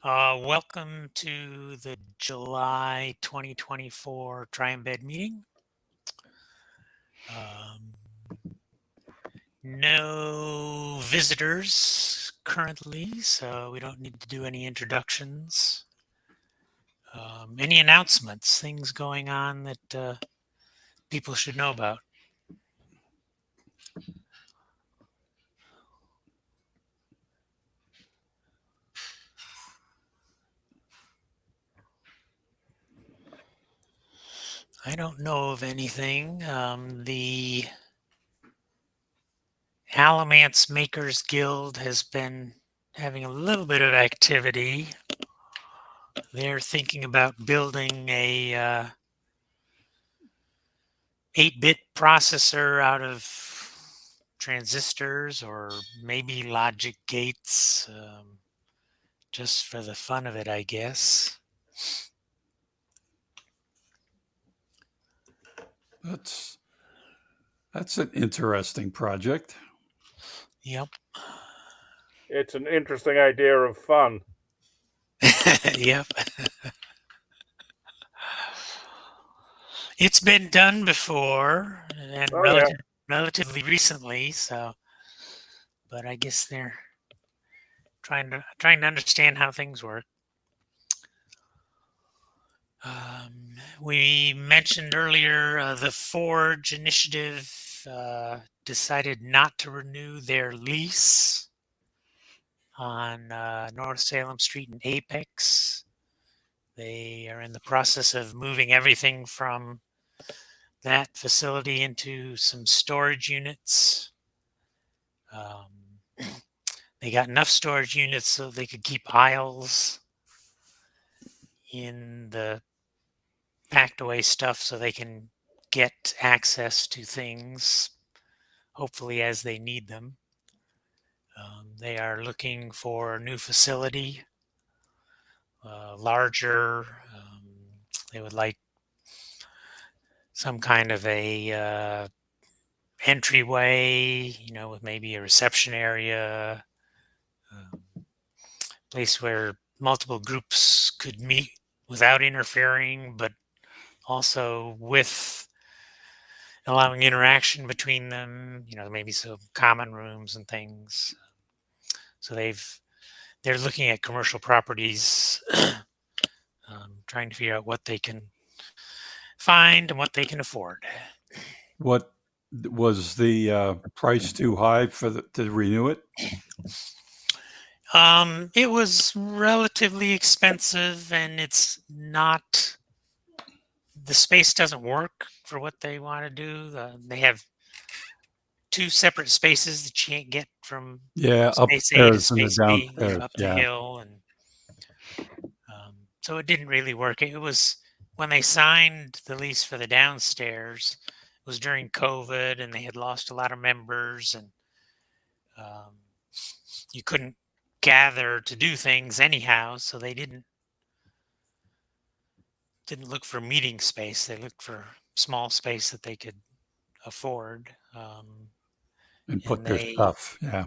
Welcome to the July 2024 TriEmbed meeting. Um, no visitors currently, so we don't need to do any introductions. Any announcements, things going on that people should know about? I don't know of anything. The Alamance Makers Guild has been having a little bit of activity. They're thinking about building a 8-bit processor out of transistors or maybe logic gates, just for the fun of it, I guess. That's an interesting project. Yep. It's an interesting idea of fun. Yep. It's been done before and relatively recently, so but I guess they're trying to understand how things work. We mentioned earlier the Forge initiative decided not to renew their lease on North Salem Street in Apex. They are in the process of moving everything from that facility into some storage units. They got enough storage units so they could keep aisles in the packed away stuff so they can get access to things, hopefully as they need them. They are looking for a new facility, larger. They would like some kind of a entryway, with maybe a reception area, place where multiple groups could meet without interfering, but also with allowing interaction between them, maybe some common rooms and things. So they're looking at commercial properties, trying to figure out what they can find and what they can afford. What was the price too high to renew it? It was relatively expensive, and it's not. The space doesn't work for what they want to do. They have two separate spaces that you can't get from space A to upstairs and the space B, downstairs. up the hill, and so it didn't really work. It was when they signed the lease for the downstairs. It was during COVID, and they had lost a lot of members, and you couldn't gather to do things anyhow. So they didn't look for meeting space. They looked for small space that they could afford. And put their stuff. Yeah.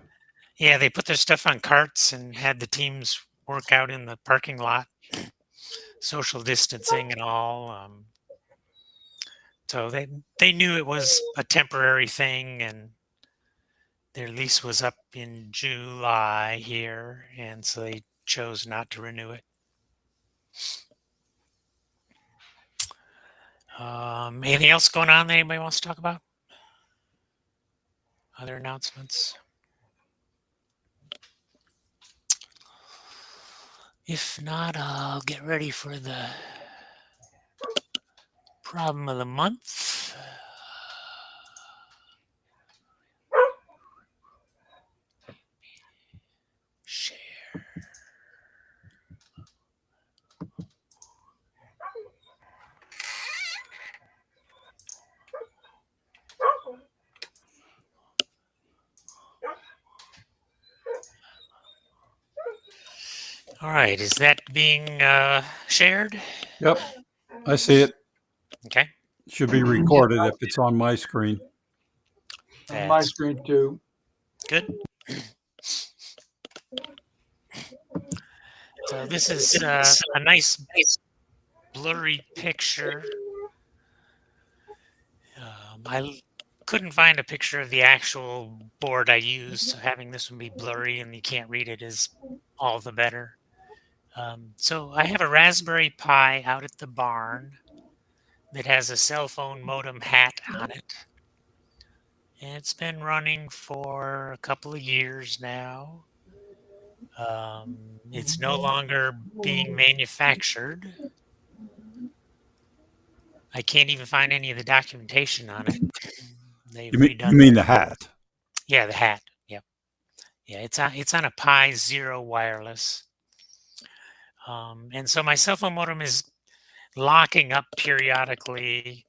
Yeah, they put their stuff on carts and had the teams work out in the parking lot, social distancing and all. So they knew it was a temporary thing, and their lease was up in July here, and so they chose not to renew it. Anything else going on that anybody wants to talk about? Other announcements? If not, I'll get ready for the problem of the month. Share. All right, is that being shared? Yep, I see it. Okay. Should be recorded if it's on my screen. On my screen too. Good. So this is a nice blurry picture. I couldn't find a picture of the actual board I used, so having this one be blurry and you can't read it is all the better. So I have a Raspberry Pi out at the barn that has a cell phone modem hat on it. And it's been running for a couple of years now. It's no longer being manufactured. I can't even find any of the documentation on it. They've redone You mean their the hat? Yeah, the hat. Yep. Yeah, it's on a Pi Zero wireless. And so my cell phone modem is locking up periodically.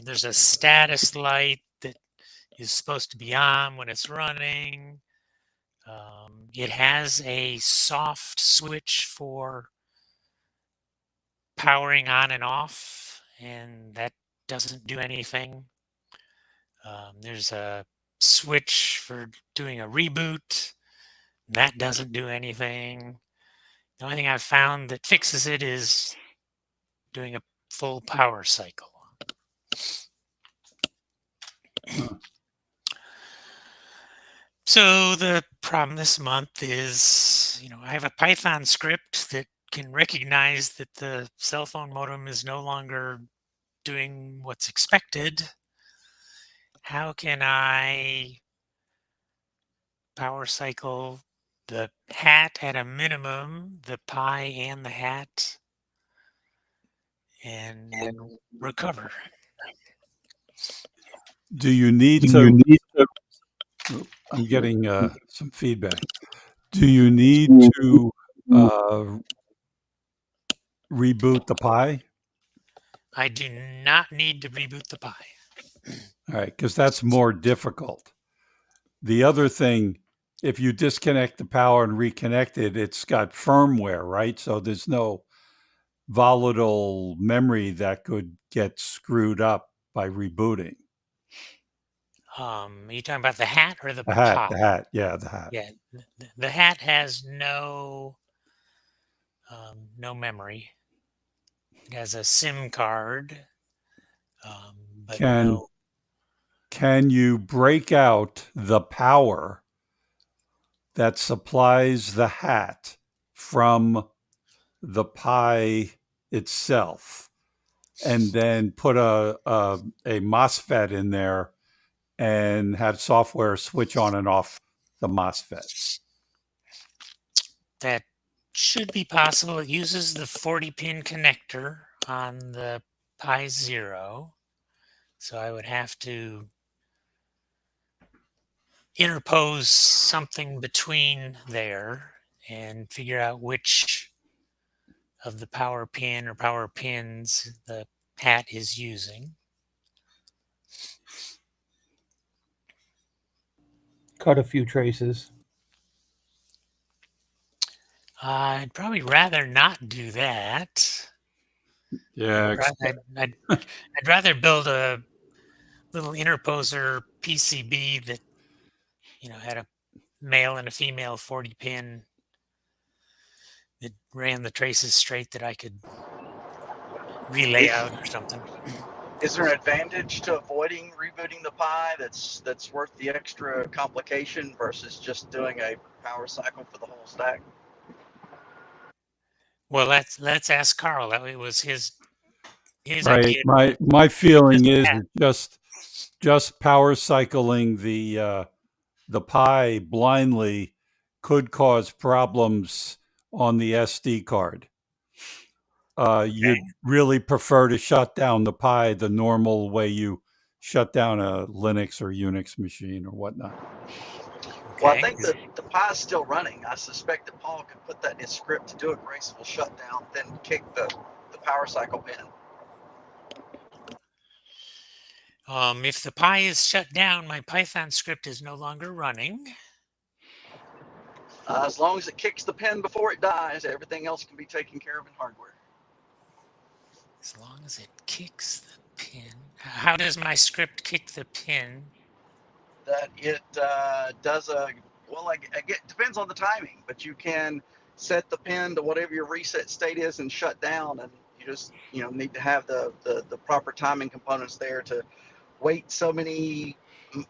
There's a status light that is supposed to be on when it's running. It has a soft switch for powering on and off, and that doesn't do anything. There's a switch for doing a reboot. That doesn't do anything. The only thing I've found that fixes it is doing a full power cycle. So the problem this month is, I have a Python script that can recognize that the cell phone modem is no longer doing what's expected. How can I power cycle the hat at a minimum, the Pi and the hat, and recover? Do you need to? I'm getting some feedback. Do you need to reboot the Pi? I do not need to reboot the Pi. All right, because that's more difficult. The other thing, if you disconnect the power and reconnect it, it's got firmware, right? So there's no volatile memory that could get screwed up by rebooting. Are you talking about the hat or the The hat, Pi? the hat, yeah, the hat. Yeah, the hat has no memory. It has a SIM card, but no. Can you break out the power that supplies the hat from the Pi itself, and then put a MOSFET in there and have software switch on and off the MOSFET? That should be possible. It uses the 40-pin connector on the Pi Zero, so I would have to interpose something between there and figure out which of the power pin or power pins the hat is using. Cut a few traces. I'd probably rather not do that. Yeah, I'd rather build a little interposer PCB that had a male and a female 40-pin that ran the traces straight that I could relay out or something. Is there an advantage to avoiding rebooting the Pi that's worth the extra complication versus just doing a power cycle for the whole stack? Well, let's ask Carl. That was his right. idea. My feeling is just power cycling the Pi blindly could cause problems on the SD card. You'd really prefer to shut down the Pi the normal way you shut down a Linux or Unix machine or whatnot. Okay. Well, I think that the Pi is still running. I suspect that Paul could put that in his script to do a graceful shutdown, then kick the power cycle pin. If the Pi is shut down, my Python script is no longer running. As long as it kicks the pin before it dies, everything else can be taken care of in hardware. As long as it kicks the pin. How does my script kick the pin? That it does it depends on the timing, but you can set the pin to whatever your reset state is and shut down. And you just, need to have the proper timing components there to wait so many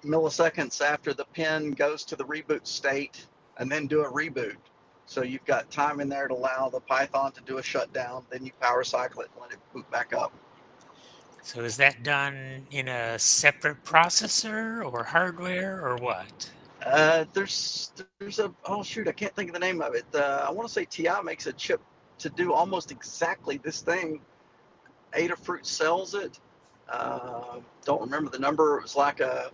milliseconds after the pin goes to the reboot state and then do a reboot. So you've got time in there to allow the Python to do a shutdown, then you power cycle it and let it boot back up. So is that done in a separate processor or hardware or what? There's a, oh shoot, I can't think of the name of it. I want to say TI makes a chip to do almost exactly this thing. Adafruit sells it. Don't remember the number. It was like a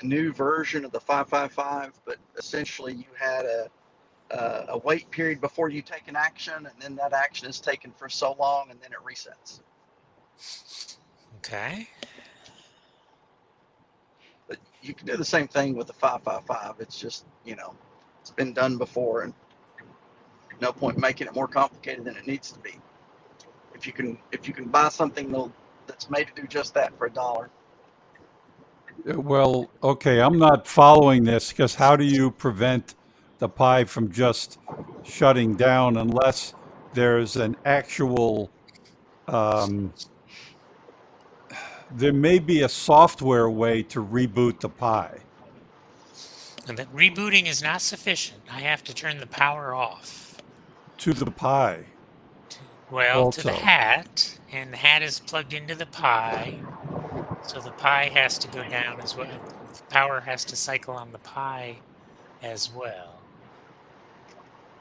new version of the 555, but essentially you had a wait period before you take an action, and then that action is taken for so long, and then it resets. Okay. But you can do the same thing with the 555. It's just, it's been done before, and no point making it more complicated than it needs to be. If you can buy something that's made to do just that for $1. Well, okay, I'm not following this because how do you prevent the Pi from just shutting down unless there's an actual, there may be a software way to reboot the Pi And that rebooting is not sufficient. I have to turn the power off. to the Pi To the also. hat, and the hat is plugged into the Pi. So the Pi has to go down as well. The power has to cycle on the Pi as well.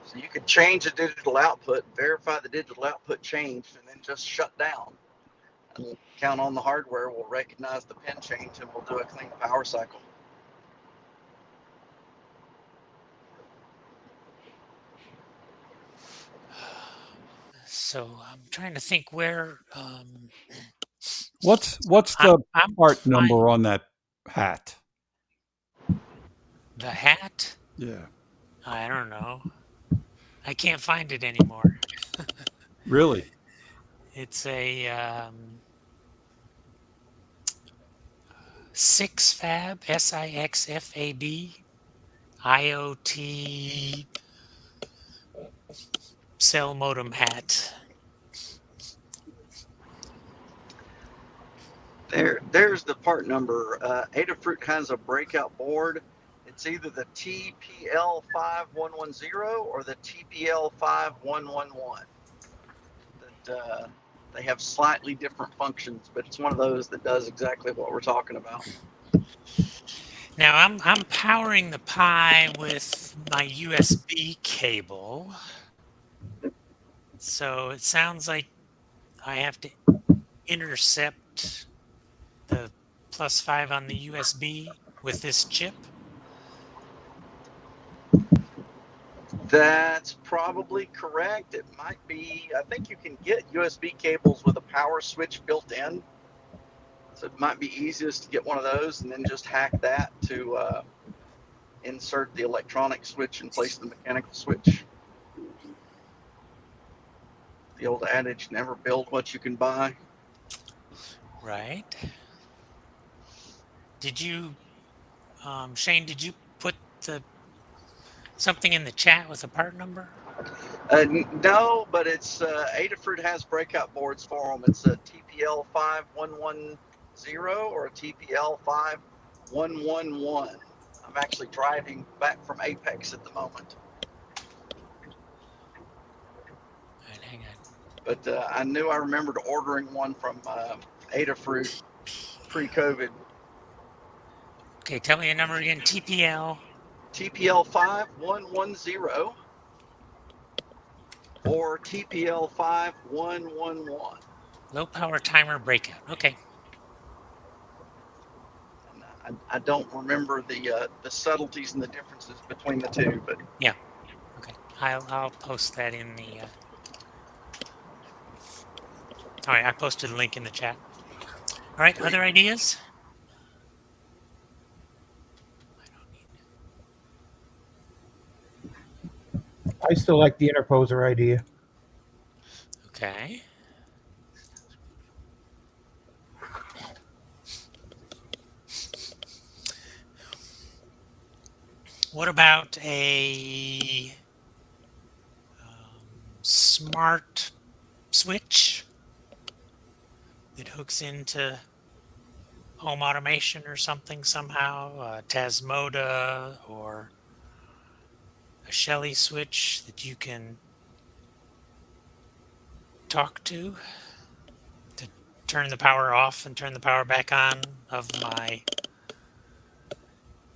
So you could change the digital output, verify the digital output changed, and then just shut down. And count on the hardware will recognize the pin change and will do a clean power cycle. So I'm trying to think where What's the I'm part fine. number on that hat? The hat? Yeah. I don't know. I can't find it anymore. Really? It's a 6FAB, SIXFAB, IoT cell modem hat. There's the part number. Adafruit has a breakout board. It's either the TPL5110 or the TPL5111. That they have slightly different functions, but it's one of those that does exactly what we're talking about. Now I'm powering the Pi with my USB cable. So it sounds like I have to intercept the +5 on the USB with this chip. That's probably correct. It might be, I think you can get USB cables with a power switch built in. So it might be easiest to get one of those and then just hack that to insert the electronic switch and place the mechanical switch. The old adage, never build what you can buy. Right. Did you, Shane, did you put something in the chat with a part number? No, but it's Adafruit has breakout boards for them. It's a TPL 5110 or a TPL 5111. I'm actually driving back from Apex at the moment. All right, hang on. But I knew I remembered ordering one from Adafruit pre-COVID. Okay, tell me a number again. TPL. TPL 5110 or TPL 5111. Low power timer breakout. Okay. And I don't remember the subtleties and the differences between the two, but Yeah. Okay. I'll post that in the. All right, I posted a link in the chat. All right, other ideas? I still like the interposer idea. Okay. What about a smart switch that hooks into home automation or something somehow, Tasmoda or a Shelly switch that you can talk to turn the power off and turn the power back on of my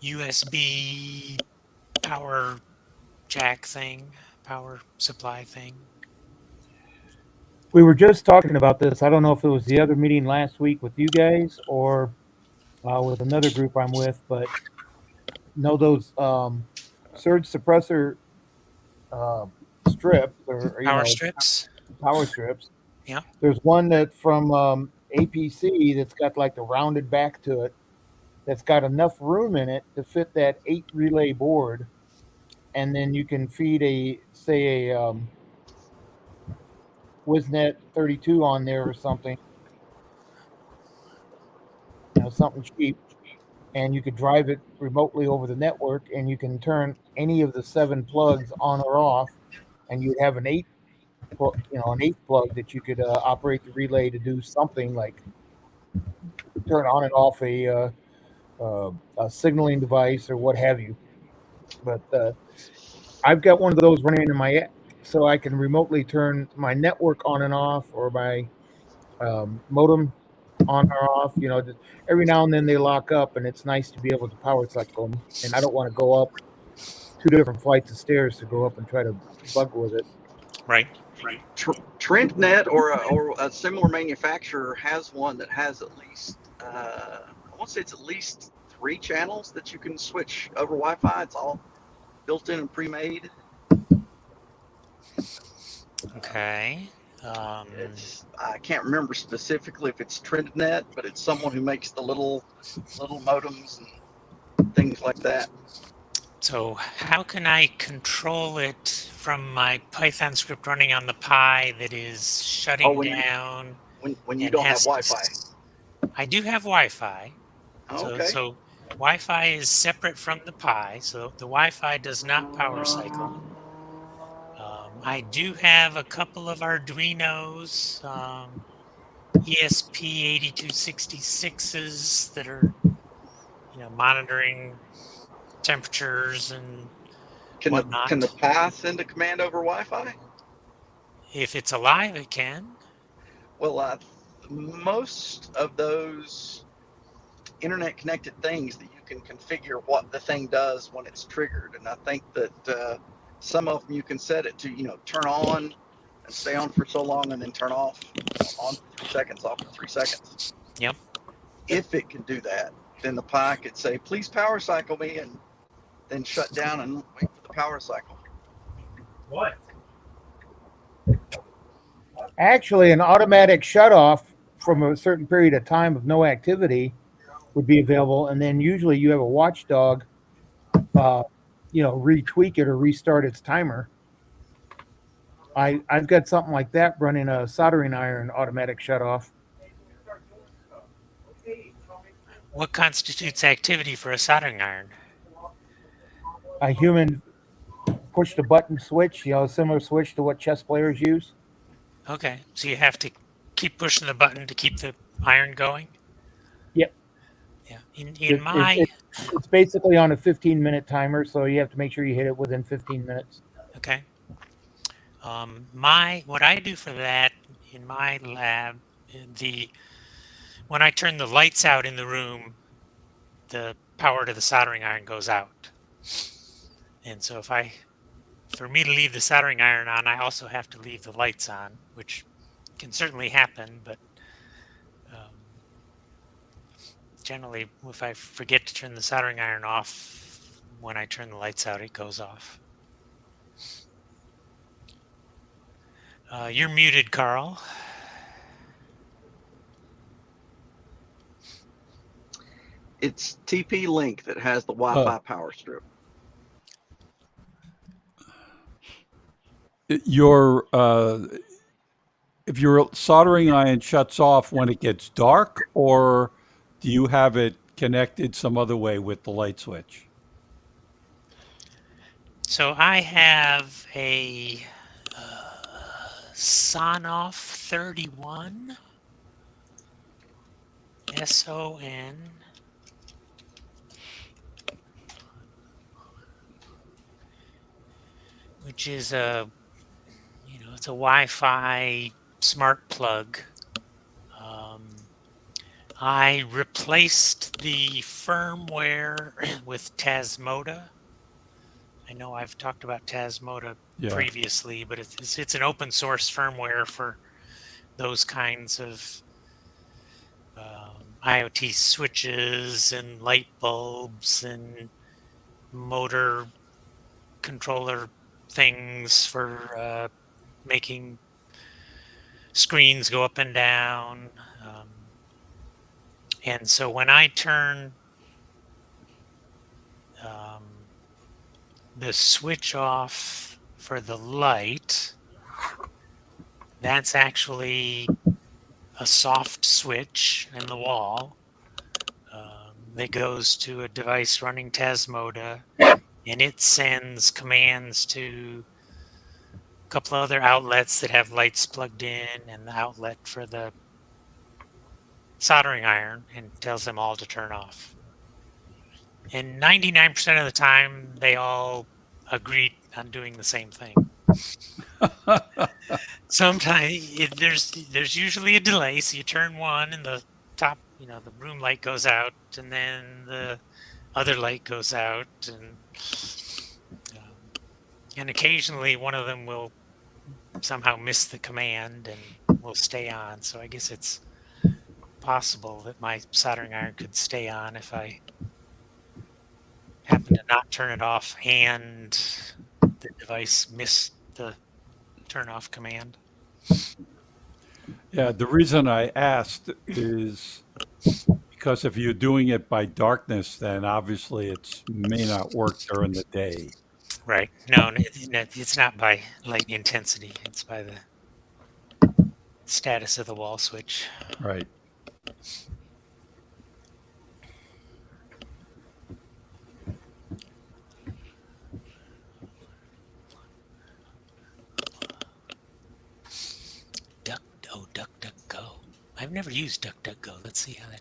USB power jack thing, power supply thing. We were just talking about this. I don't know if it was the other meeting last week with you guys or with another group I'm with, but those surge suppressor uh, strips or Power strips. power strips. Yeah. There's one that from APC that's got like the rounded back to it, that's got enough room in it to fit that 8 relay board, and then you can feed a WizNet 32 on there or something, something cheap, and you could drive it remotely over the network, and you can turn any of the 7 plugs on or off, and you'd have an an eighth plug that you could operate the relay to do something like turn on and off a signaling device or what have you. But I've got one of those running in my so I can remotely turn my network on and off or my modem on or off. Just every now and then they lock up, and it's nice to be able to power cycle them. And I don't want to go up 2 different flights of stairs to go up and try to bug with it. Right. TriEmbed or a similar manufacturer has one that has at least I want to say it's at least 3 channels that you can switch over Wi-Fi. It's all built in and pre-made. Okay. I can't remember specifically if it's TriEmbed, but it's someone who makes the little modems and things like that. So how can I control it from my Python script running on the Pi that is shutting down when you and don't have has Wi-Fi? I do have Wi-Fi. Oh, okay. So Wi-Fi is separate from the Pi, so the Wi-Fi does not power cycle. I do have a couple of Arduinos, ESP8266s that are, monitoring temperatures and Can the whatnot. Pi send a command over Wi-Fi? If it's alive, it can. Well, most of those internet connected things that you can configure what the thing does when it's triggered, and I think that some of them you can set it to turn on and stay on for so long and then turn off, on for 3 seconds, off for 3 seconds. Yep. If it can do that, then the Pi could say, please power cycle me, and then shut down and wait for the power cycle. What? Actually, an automatic shutoff from a certain period of time of no activity would be available, and then usually you have a watchdog, retweak it or restart its timer. I've got something like that running a soldering iron automatic shutoff. What constitutes activity for a soldering iron? A human push the button switch, a similar switch to what chess players use. Okay, so you have to keep pushing the button to keep the iron going? Yep. Yeah. It's basically on a 15-minute timer, so you have to make sure you hit it within 15 minutes. Okay. What I do for that in my lab, when I turn the lights out in the room, the power to the soldering iron goes out. And so for me to leave the soldering iron on, I also have to leave the lights on, which can certainly happen, but generally, if I forget to turn the soldering iron off, when I turn the lights out, it goes off. You're muted, Carl. It's TP-Link that has the Wi-Fi power strip. If your soldering iron shuts off when it gets dark, or do you have it connected some other way with the light switch? So I have Sonoff 31. SON. Which is it's a Wi-Fi smart plug. I replaced the firmware with Tasmota. I know I've talked about Tasmota previously, but it's an open source firmware for those kinds of IoT switches and light bulbs and motor controller things for making screens go up and down. And so when I turn the switch off for the light, that's actually a soft switch in the wall that goes to a device running Tasmota, and it sends commands to a couple other outlets that have lights plugged in and the outlet for the soldering iron, and tells them all to turn off. And 99% of the time, they all agreed on doing the same thing. Sometimes there's usually a delay, so you turn one and the top, the room light goes out, and then the other light goes out, and occasionally one of them will somehow miss the command and will stay on. So I guess it's possible that my soldering iron could stay on if I happen to not turn it off and the device missed the turn off command. Yeah, the reason I asked is because if you're doing it by darkness, then obviously it may not work during the day. Right. No, it's not by light intensity. It's by the status of the wall switch. Right. DuckDuckGo. I've never used DuckDuckGo. Let's see how that.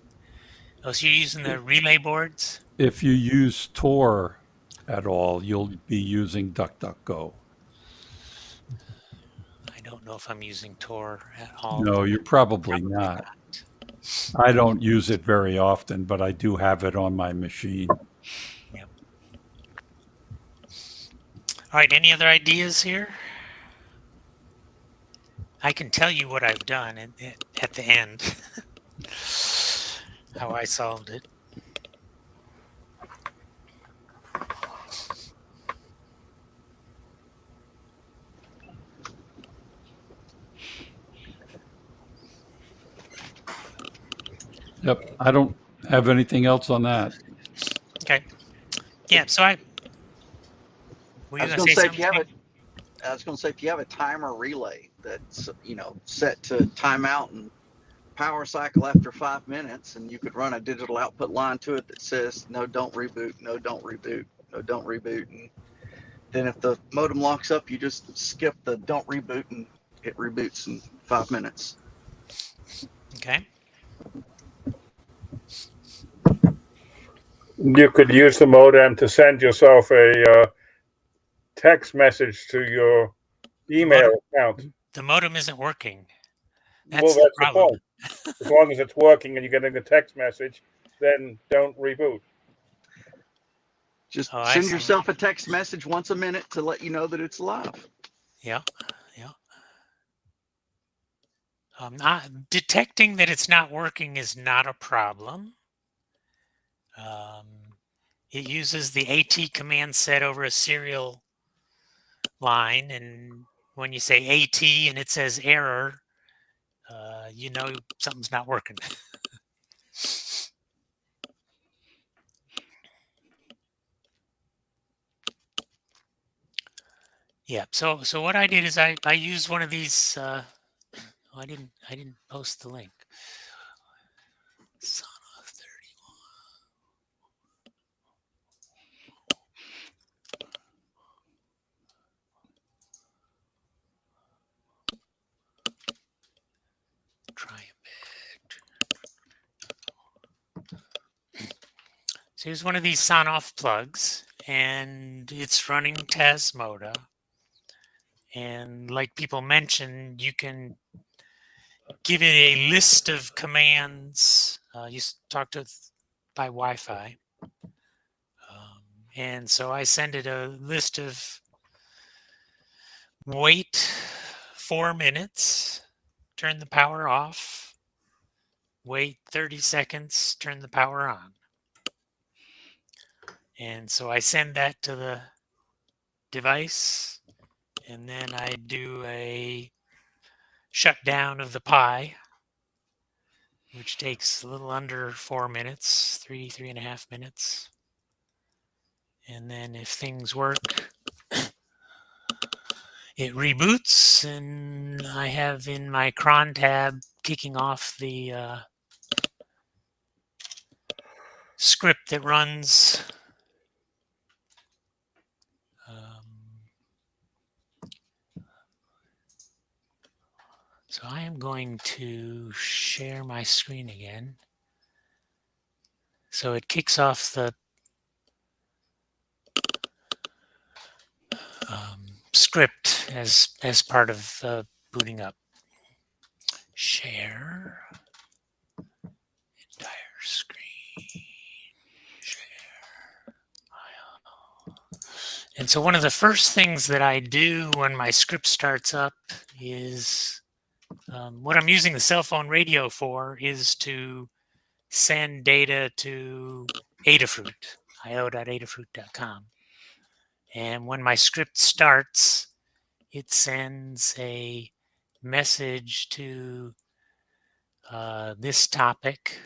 Oh, so you're using the relay boards? If you use Tor at all, you'll be using DuckDuckGo. I don't know if I'm using Tor at all. No, you're probably not. I don't use it very often, but I do have it on my machine. Yep. All right. Any other ideas here? I can tell you what I've done at the end, how I solved it. Yep. I don't have anything else on that. Okay. Yeah. So were you I was going going to to say say if you have something? if you have a timer relay that's set to timeout and power cycle after 5 minutes, and you could run a digital output line to it that says no, don't reboot, no, don't reboot, no, don't reboot, and then if the modem locks up, you just skip the don't reboot and it reboots in 5 minutes. Okay. You could use the modem to send yourself a text message to your email account. The modem isn't working. Well, That's the that's the problem. point. As long as it's working and you're getting a text message, then don't reboot. Just I send see. yourself a text message once a minute to let you know that it's live. Yeah. Detecting that it's not working is not a problem. It uses the AT command set over a serial line, and when you say AT and it says error, you know something's not working. Yeah. So what I did is I used one of these. I didn't post the link. Son of 31. So here's one of these on-off plugs, and it's running Tasmoda. And like people mentioned, you can give it a list of commands. You talk to it by Wi-Fi. And so I send it a list of wait 4 minutes, turn the power off, wait 30 seconds, turn the power on. And so I send that to the device, and then I do a shutdown of the Pi, which takes a little under 4 minutes, 3.5 minutes. And then if things work, it reboots, and I have in my cron tab kicking off the script that runs. So I am going to share my screen again. So it kicks off the script as part of booting up. Share entire screen. Share. And so one of the first things that I do when my script starts up is what I'm using the cell phone radio for is to send data to Adafruit, io.adafruit.com. And when my script starts, it sends a message to this topic,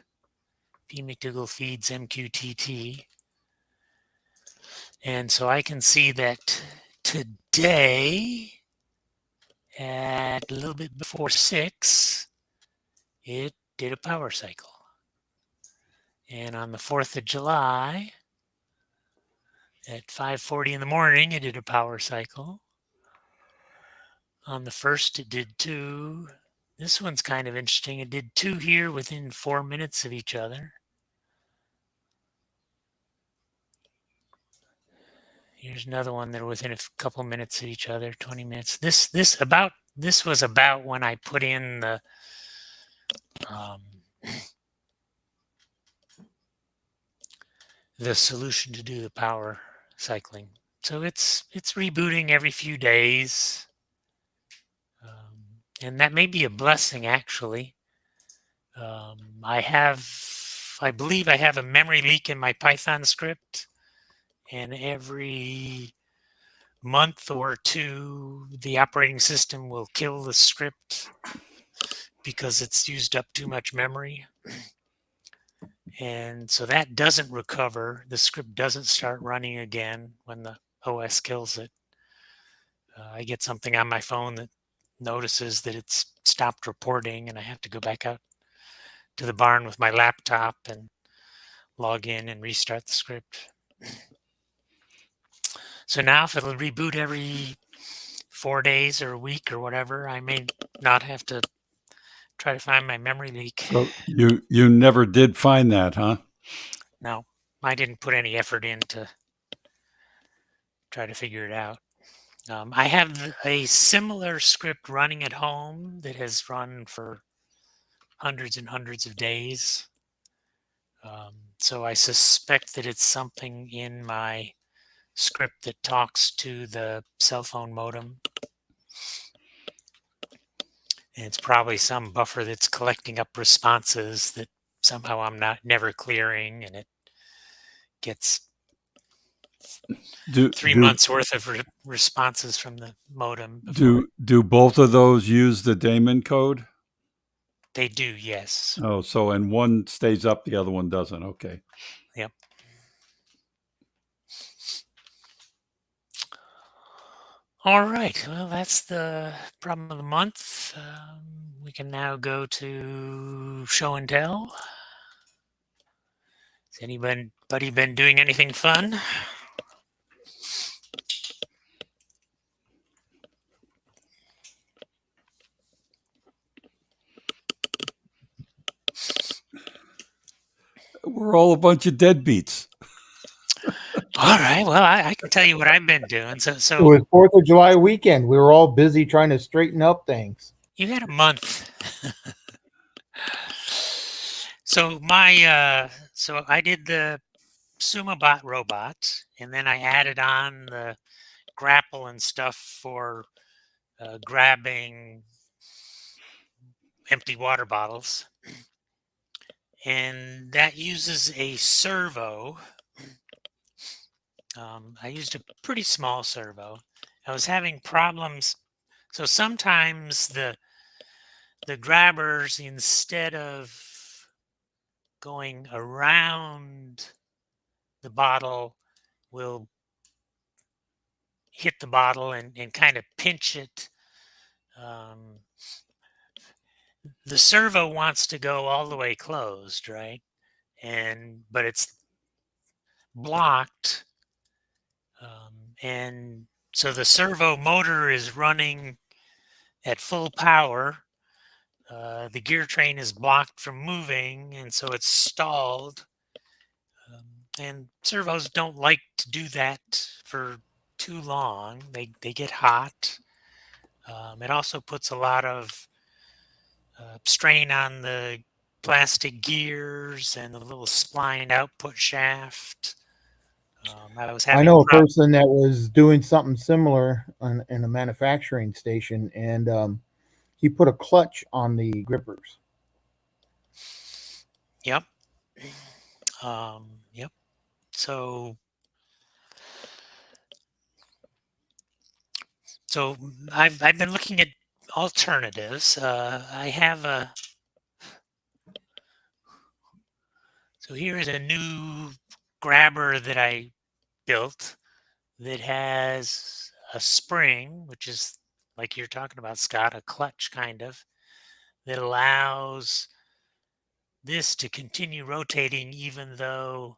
P. McDougall feeds MQTT. And so I can see that today, at a little bit before 6, it did a power cycle. And on the 4th of July, at 5:40 in the morning, it did a power cycle. On the 1st, it did 2. This one's kind of interesting. It did 2 here within 4 minutes of each other. Here's another one that are within a couple minutes of each other, 20 minutes. This was about when I put in the solution to do the power cycling. So it's rebooting every few days. And that may be a blessing, actually. I believe I have a memory leak in my Python script, and every month or 2, the operating system will kill the script because it's used up too much memory. And so that doesn't recover. The script doesn't start running again when the OS kills it. I get something on my phone that notices that it's stopped reporting, and I have to go back out to the barn with my laptop and log in and restart the script. So now if it'll reboot every 4 days or a week or whatever, I may not have to try to find my memory leak. So you never did find that, huh? No, I didn't put any effort in to try to figure it out. I have a similar script running at home that has run for hundreds and hundreds of days. So I suspect that it's something in my script that talks to the cell phone modem. And it's probably some buffer that's collecting up responses that somehow I'm never clearing, and it gets 3 months worth of responses from the modem. Do both of those use the daemon code? They do, yes. Oh, so and one stays up, the other one doesn't. Okay. Yep. All right. Well, that's the problem of the month. We can now go to show and tell. Has anybody been doing anything fun? We're all a bunch of deadbeats. I can tell you what I've been doing. It So was 4th of July weekend. We were all busy trying to straighten up things. you had a month. So so I did the SumoBot robot, and then I added on the grapple and stuff for grabbing empty water bottles. And that uses a servo. I used a pretty small servo. I was having problems. So sometimes the grabbers, instead of going around the bottle, will hit the bottle and kind of pinch it. The servo wants to go all the way closed, right? But it's blocked. And so the servo motor is running at full power. The gear train is blocked from moving, and so it's stalled. And servos don't like to do that for too long. They get hot. It also puts a lot of strain on the plastic gears and the little spline output shaft. I was I having know a person that was doing something similar in a manufacturing station, and he put a clutch on the grippers. Yep. Yep. So I've been looking at alternatives. I have a So here is a new grabber that I built that has a spring, which is like you're talking about, Scott, a clutch kind of, that allows this to continue rotating even though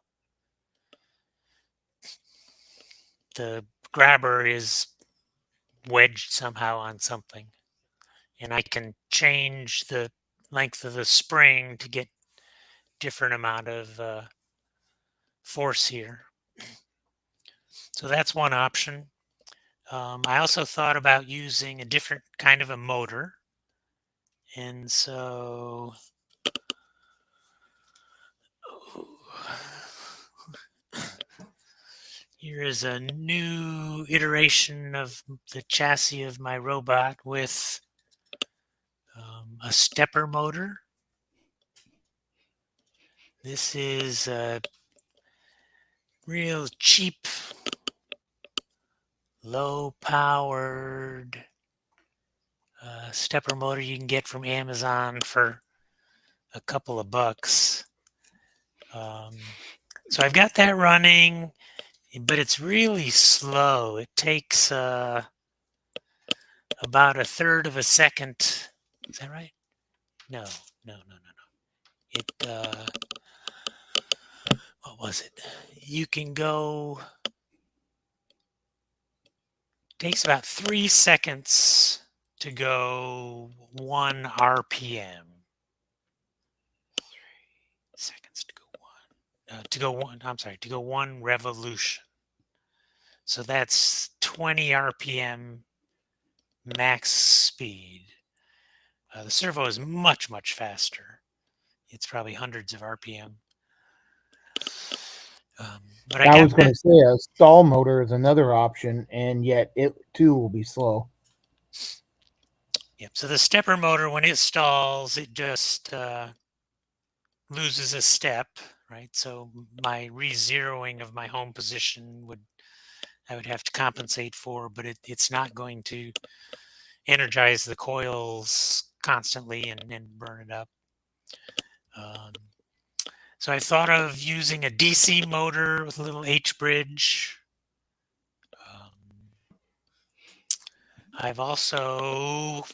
the grabber is wedged somehow on something. And I can change the length of the spring to get different amount of force here. So that's one option. I also thought about using a different kind of a motor. And so here is a new iteration of the chassis of my robot with a stepper motor. This is a real cheap, low-powered stepper motor you can get from Amazon for a couple of bucks. So I've got that running, but it's really slow. It takes about a third of a second. Is that right? No. It what was it? You can go. Takes about 3 seconds to go 1 RPM. 3 seconds to go one. To go 1 revolution. So that's 20 RPM max speed. The servo is much, much faster. It's probably hundreds of RPM. But I was going to say a stall motor is another option, and yet it too will be slow. Yep. So the stepper motor, when it stalls, it just loses a step, right? So my re-zeroing of my home position I would have to compensate for, but it's not going to energize the coils constantly and burn it up. So I thought of using a DC motor with a little H bridge. I've also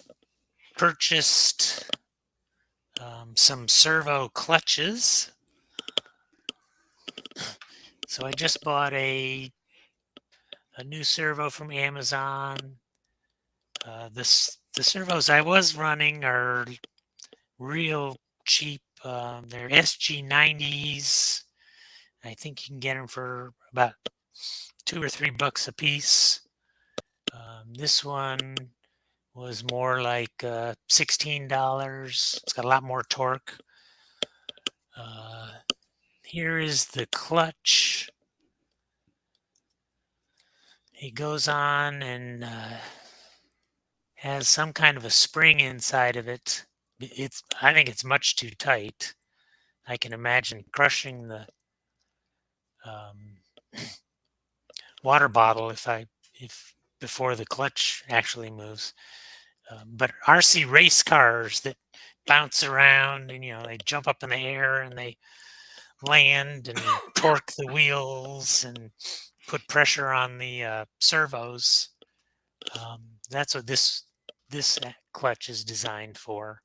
purchased some servo clutches. So I just bought a new servo from Amazon. The servos I was running are real cheap. They're SG90s. I think you can get them for about $2 or $3 a piece. This one was more like $16. It's got a lot more torque. Here is the clutch. It goes on and has some kind of a spring inside of it. I think it's much too tight. I can imagine crushing the water bottle if before the clutch actually moves. But RC race cars that bounce around and they jump up in the air and they land and torque the wheels and put pressure on the servos. That's what this clutch is designed for.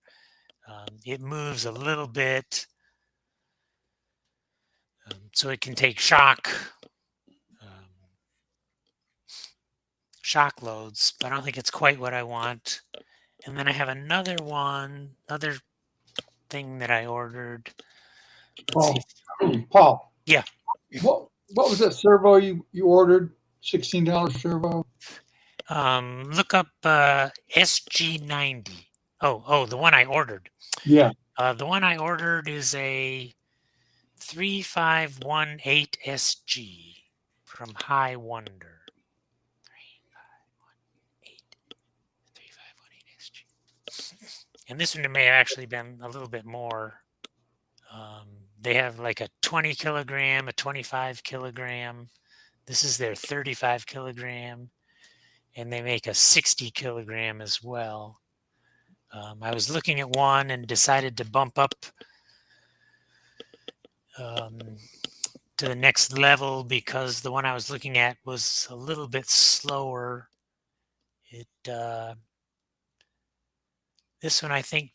It moves a little bit, so it can take shock loads, but I don't think it's quite what I want. And then I have another thing that I ordered. Let's see. Paul. Yeah. What was that servo you ordered? $16 servo? Look up SG90. Oh, the one I ordered. Yeah. The one I ordered is a 3518 SG from High Wonder. 3518 SG. And this one may have actually been a little bit more. They have like a 20 kilogram, a 25 kilogram. This is their 35 kilogram. And they make a 60 kilogram as well. I was looking at one and decided to bump up to the next level because the one I was looking at was a little bit slower. This one I think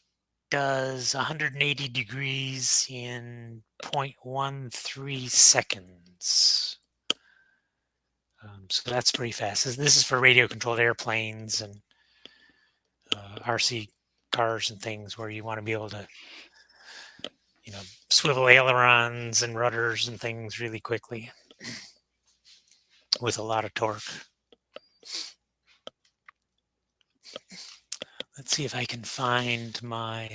does 180 degrees in 0.13 seconds. So that's pretty fast. This is for radio-controlled airplanes and RC cars and things where you want to be able to, swivel ailerons and rudders and things really quickly with a lot of torque. Let's see if I can find my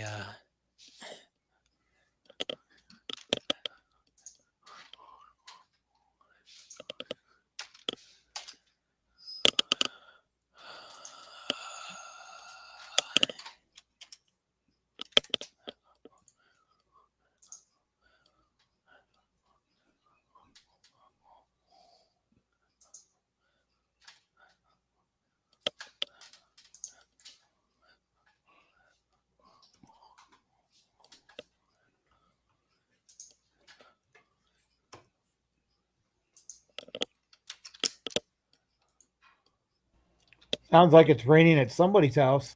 Sounds like it's raining at somebody's house.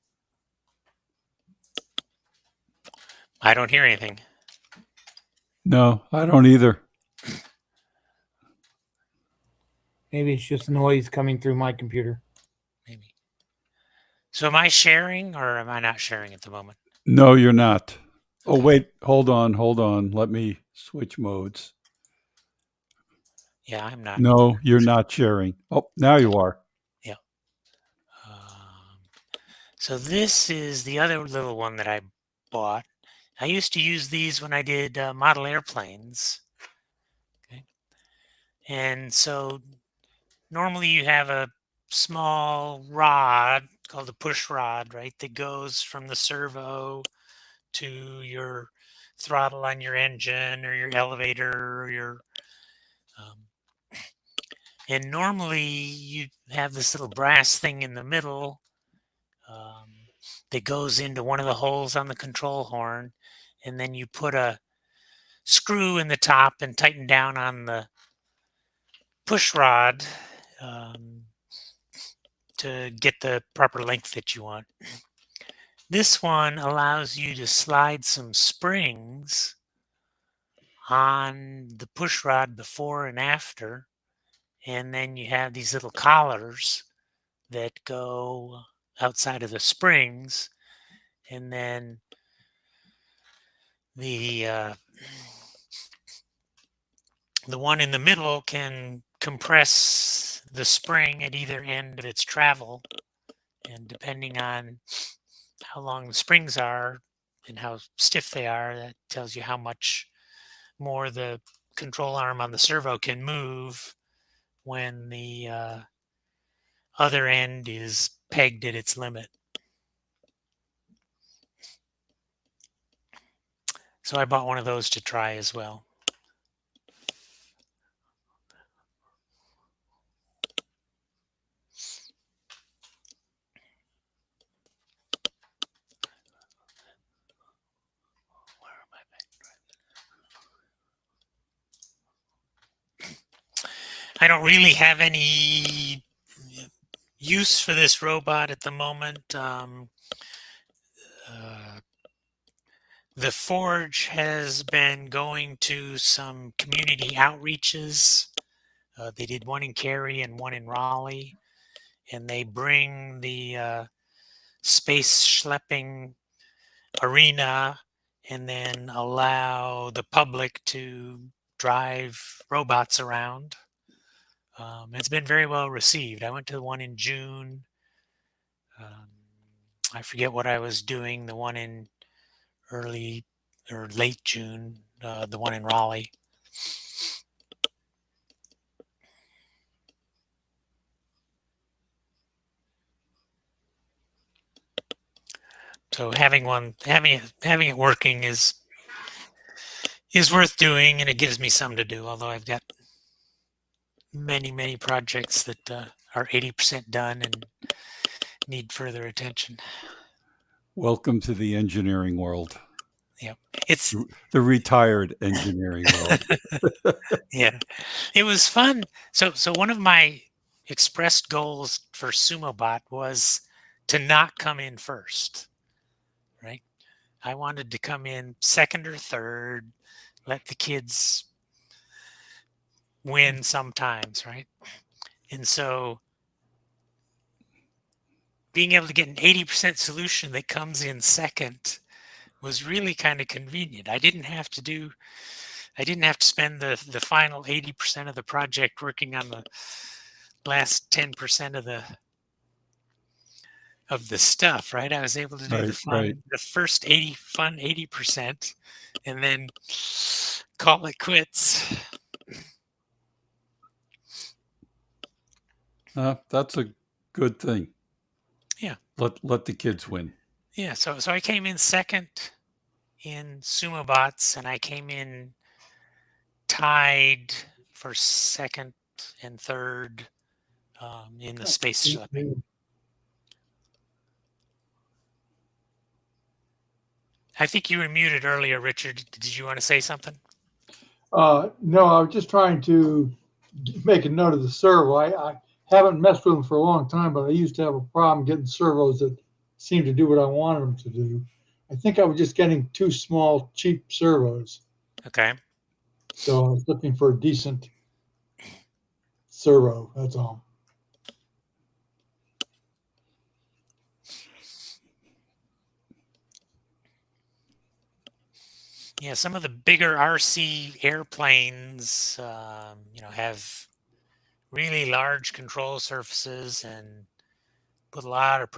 I don't hear anything. No, I don't either. Maybe it's just noise coming through my computer. Maybe. So am I sharing or am I not sharing at the moment? No, you're not. Oh, wait, hold on. Let me switch modes. Yeah, I'm not. No, you're not sharing. Oh, now you are. Yeah. So this is the other little one that I bought. I used to use these when I did model airplanes. Okay. And so normally you have a small rod called a push rod, right, that goes from the servo to your throttle on your engine or your elevator or your and normally you have this little brass thing in the middle that goes into one of the holes on the control horn, and then you put a screw in the top and tighten down on the push rod to get the proper length that you want. This one allows you to slide some springs on the push rod before and after, and then you have these little collars that go outside of the springs, and then the one in the middle can compress the spring at either end of its travel. And depending on how long the springs are and how stiff they are, that tells you how much more the control arm on the servo can move when the other end is pegged at its limit. So I bought one of those to try as well. I don't really have any use for this robot at the moment. The Forge has been going to some community outreaches. They did one in Cary and one in Raleigh, and they bring the space schlepping arena and then allow the public to drive robots around. It's been very well received. I went to the one in June. I forget what I was doing. The one in early or late June, the one in Raleigh. So having it working is worth doing, and it gives me something to do. Although I've got many projects that are 80% done and need further attention. Welcome to the engineering world. Yep, it's the retired engineering world. Yeah, it was fun. So one of my expressed goals for SumoBot was to not come in first, right? I wanted to come in second or third, let the kids win sometimes, right? And so being able to get an 80% solution that comes in second was really kind of convenient. I didn't have to spend the final 80% of the project working on the last 10% of the stuff, right? I was able to do the first 80% and then call it quits. That's a good thing. Yeah. Let the kids win. Yeah. So I came in second in SumoBots, and I came in tied for second and third in the space schlepping. I think you were muted earlier, Richard. Did you want to say something? No, I was just trying to make a note of the servo. I haven't messed with them for a long time, but I used to have a problem getting servos that seemed to do what I wanted them to do. I think I was just getting too small, cheap servos. Okay. So I was looking for a decent servo. That's all. Yeah, some of the bigger RC airplanes, have really large control surfaces and put a lot of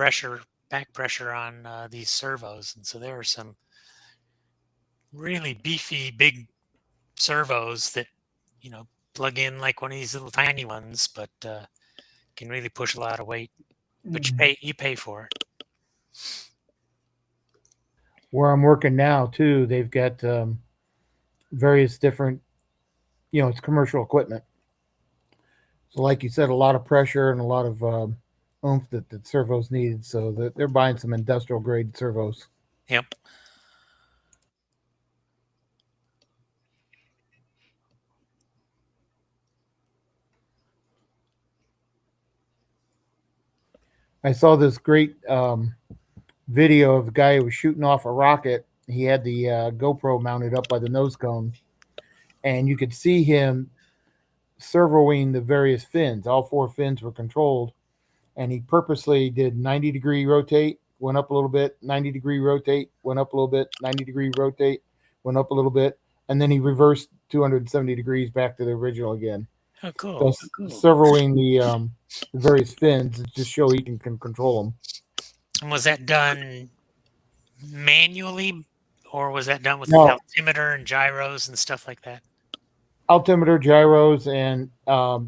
back pressure on these servos. And so there are some really beefy, big servos that, plug in like one of these little tiny ones, but can really push a lot of weight. But you pay for it. Where I'm working now too, they've got various different, it's commercial equipment. So, like you said, a lot of pressure and a lot of oomph that servos need. So they're buying some industrial grade servos. Yep. I saw this great video of a guy who was shooting off a rocket. He had the GoPro mounted up by the nose cone, and you could see him servoing the various fins. All four fins were controlled, and he purposely did 90-degree rotate, went up a little bit, 90-degree rotate, went up a little bit, 90-degree rotate, went up a little bit, and then he reversed 270 degrees back to the original again. Oh, cool. thus servoing the various fins to just show he can control them. And was that done manually, or was that done with No, altimeter and gyros and stuff like that? altimeter, gyros, and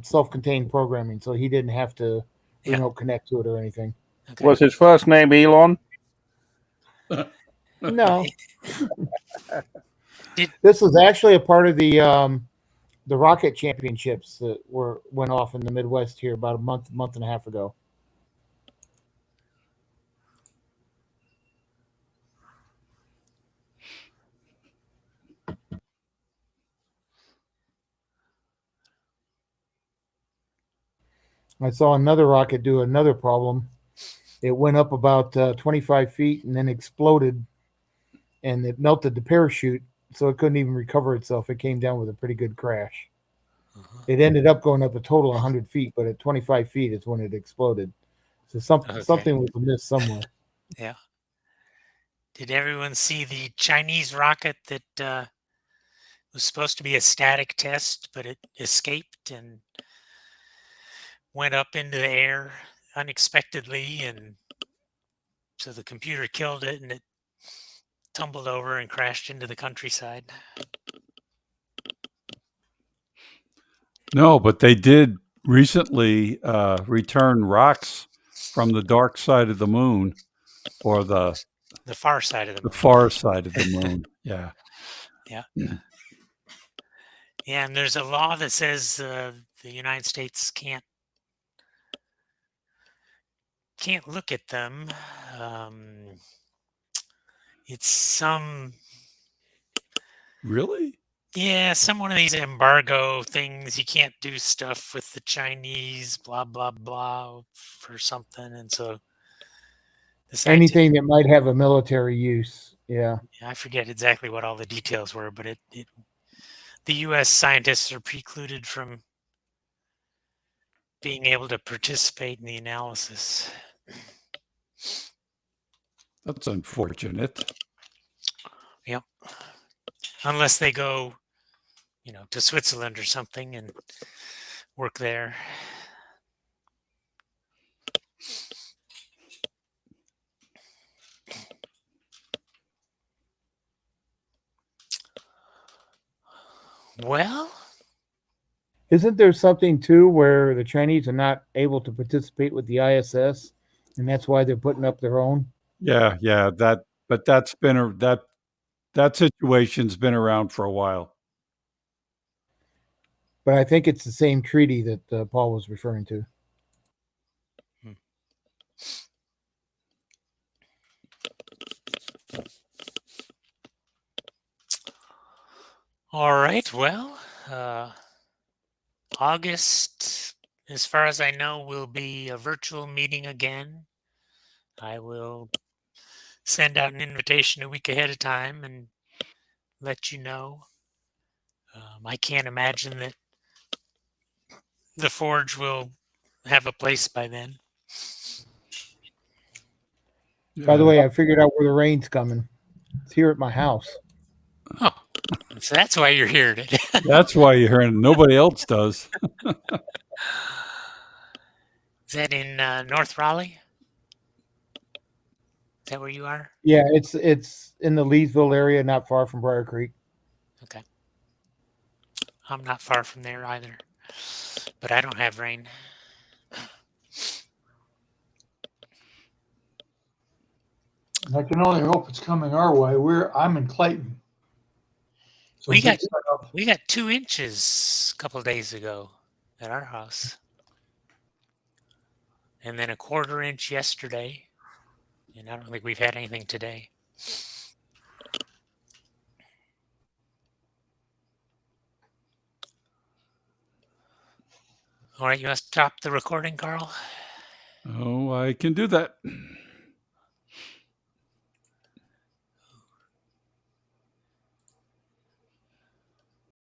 self-contained programming, so he didn't have to Yeah. remote connect to it or anything. Okay. Was his first name Elon? No, Did this was actually a part of the rocket championships that went off in the Midwest here about a month and a half ago. I saw another rocket do another problem. It went up about 25 feet and then exploded, and it melted the parachute, so it couldn't even recover itself. It came down with a pretty good crash. It ended up going up a total of 100 feet, but at 25 feet is when it exploded. So Okay. something was amiss somewhere. Yeah. Did everyone see the Chinese rocket that was supposed to be a static test, but it escaped and went up into the air unexpectedly, and so the computer killed it, and it tumbled over and crashed into the countryside? No, but they did recently return rocks from the dark side of the moon, or the far side of the moon. far side of the moon. Yeah. Yeah. Yeah, and there's a law that says the United States can't look at them. Um, it's some Really? some one of these embargo things. You can't do stuff with the Chinese, blah blah blah, for something, and so the scientific, Anything that might have a military use. Yeah. I forget exactly what all the details were, but the U.S. scientists are precluded from being able to participate in the analysis. That's unfortunate. Yep. Unless they go, to Switzerland or something and work there. Well, Isn't there something too where the Chinese are not able to participate with the ISS, and that's why they're putting up their own? Yeah, yeah. But that's been that situation's been around for a while. But I think it's the same treaty that Paul was referring to. all right. Well, August, as far as I know, will be a virtual meeting again. I will send out an invitation a week ahead of time and let you know. I can't imagine that the Forge will have a place by then. By the way, I figured out where the rain's coming. It's here at my house. Oh, so that's why you're here today. That's why you're hearing. Nobody else does. Is that in North Raleigh? Is that where you are? Yeah, it's in the Leesville area, not far from Briar Creek. Okay. I'm not far from there either, but I don't have rain. I can only hope it's coming our way. I'm in Clayton. So We got 2 inches a couple of days ago at our house, and then a 1/4 inch yesterday, and I don't think we've had anything today. All right, you want to stop the recording, Carl? Oh, I can do that.